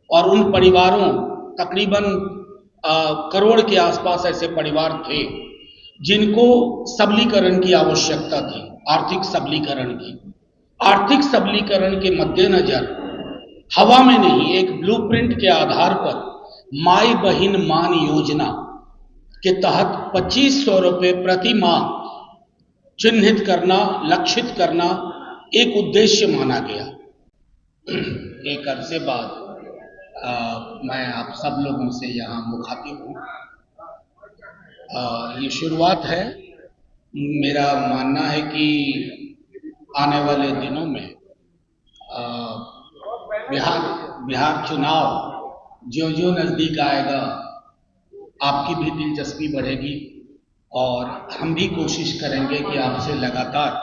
और उन परिवारों, तकरीबन करोड़ के आसपास ऐसे परिवार थे जिनको सबलीकरण की आवश्यकता थी, आर्थिक सबलीकरण की। आर्थिक सबलीकरण के मद्देनजर हवा में नहीं, एक ब्लूप्रिंट के आधार पर माई बहिन मान योजना के तहत 2500 रुपये प्रति माह चिन्हित करना, लक्षित करना एक उद्देश्य माना गया। एक अरसे बाद मैं आप सब लोगों से यहाँ मुखातिब हूँ। ये शुरुआत है। मेरा मानना है कि आने वाले दिनों में बिहार चुनाव जो जो नज़दीक आएगा, आपकी भी दिलचस्पी बढ़ेगी और हम भी कोशिश करेंगे कि आपसे लगातार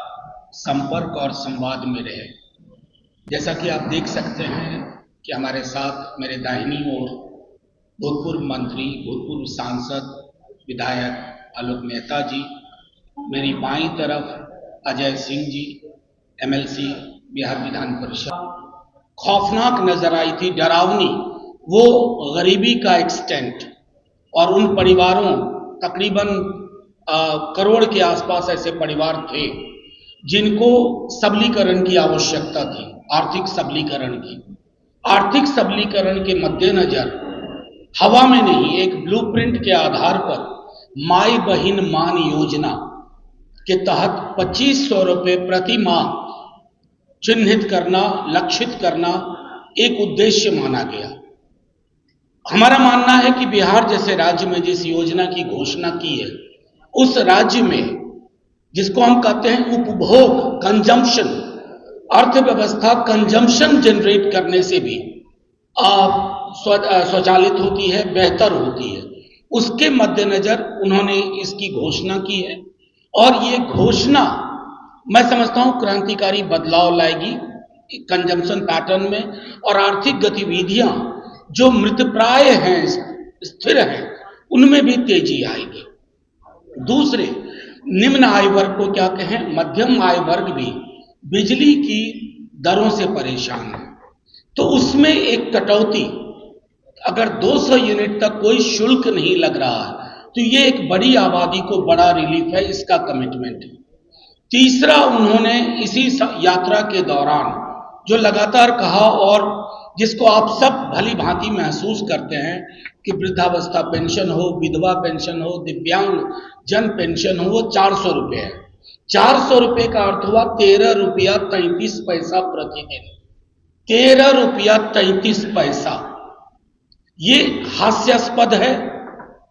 संपर्क और संवाद में रहे। जैसा कि आप देख सकते हैं कि हमारे साथ मेरे दाहिनी ओर भूतपूर्व मंत्री, भूतपूर्व सांसद, विधायक आलोक मेहता जी, मेरी बाईं तरफ अजय सिंह जी, एमएलसी बिहार विधान परिषद। खौफनाक नजर आई थी, डरावनी वो गरीबी का एक्सटेंट और उन परिवारों, तकरीबन करोड़ के आसपास ऐसे परिवार थे जिनको सबलीकरण की आवश्यकता थी, आर्थिक सबलीकरण की। आर्थिक सबलीकरण के मद्देनजर हवा में नहीं, एक ब्लूप्रिंट के आधार पर माई बहिन मान योजना के तहत 2500 रुपये प्रति माह चिन्हित करना, लक्षित करना एक उद्देश्य माना गया। हमारा मानना है कि बिहार जैसे राज्य में जिस योजना की घोषणा की है, उस राज्य में जिसको हम कहते हैं उपभोग, कंजम्पशन, अर्थव्यवस्था कंजम्पशन जनरेट करने से भी स्वचालित होती है, बेहतर होती है। उसके मद्देनजर उन्होंने इसकी घोषणा की है और ये घोषणा मैं समझता हूं क्रांतिकारी बदलाव लाएगी कंजम्पशन पैटर्न में और आर्थिक गतिविधियां जो मृतप्राय हैं, स्थिर हैं, उनमें भी तेजी आएगी। दूसरे, निम्न आय वर्ग को क्या कहें, मध्यम आय वर्ग भी बिजली की दरों से परेशान है, तो उसमें एक कटौती, अगर 200 यूनिट तक कोई शुल्क नहीं लग रहा है तो ये एक बड़ी आबादी को बड़ा रिलीफ है, इसका कमिटमेंट है। तीसरा, उन्होंने इसी यात्रा के दौरान जो लगातार कहा और जिसको आप सब भली भांति महसूस करते हैं कि वृद्धावस्था पेंशन हो, विधवा पेंशन हो, दिव्यांग जन पेंशन हो, वो 400 रुपये है। 400 रुपये का अर्थ हुआ 13 रुपया 33 पैसा प्रतिदिन। 13 रुपया 33 पैसा, ये हास्यास्पद है,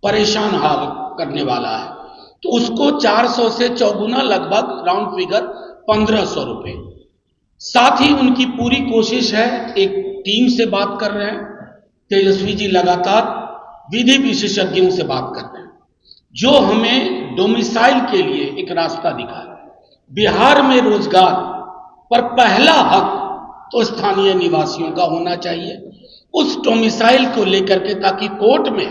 परेशान हाल करने वाला है। तो उसको 400 से चौगुना, लगभग राउंड फिगर 1500 रुपये। साथ ही उनकी पूरी कोशिश है, एक टीम से बात कर रहे हैं, तेजस्वी जी लगातार विधि विशेषज्ञों से बात कर रहे हैं जो हमें डोमिसाइल के लिए एक रास्ता दिखाए। बिहार में रोजगार पर पहला हक तो स्थानीय निवासियों का होना चाहिए, उस डोमिसाइल को लेकर के, ताकि कोर्ट में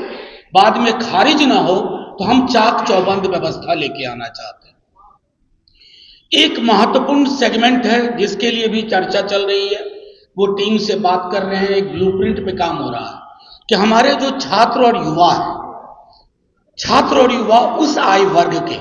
बाद में खारिज ना हो, तो हम चाक चौबंद व्यवस्था लेके आना चाहते हैं। एक महत्वपूर्ण सेगमेंट है जिसके लिए भी चर्चा चल रही है, वो टीम से बात कर रहे हैं, एक ब्लूप्रिंट पे काम हो रहा है कि हमारे जो छात्र और युवा हैं, छात्र और युवा उस आय वर्ग के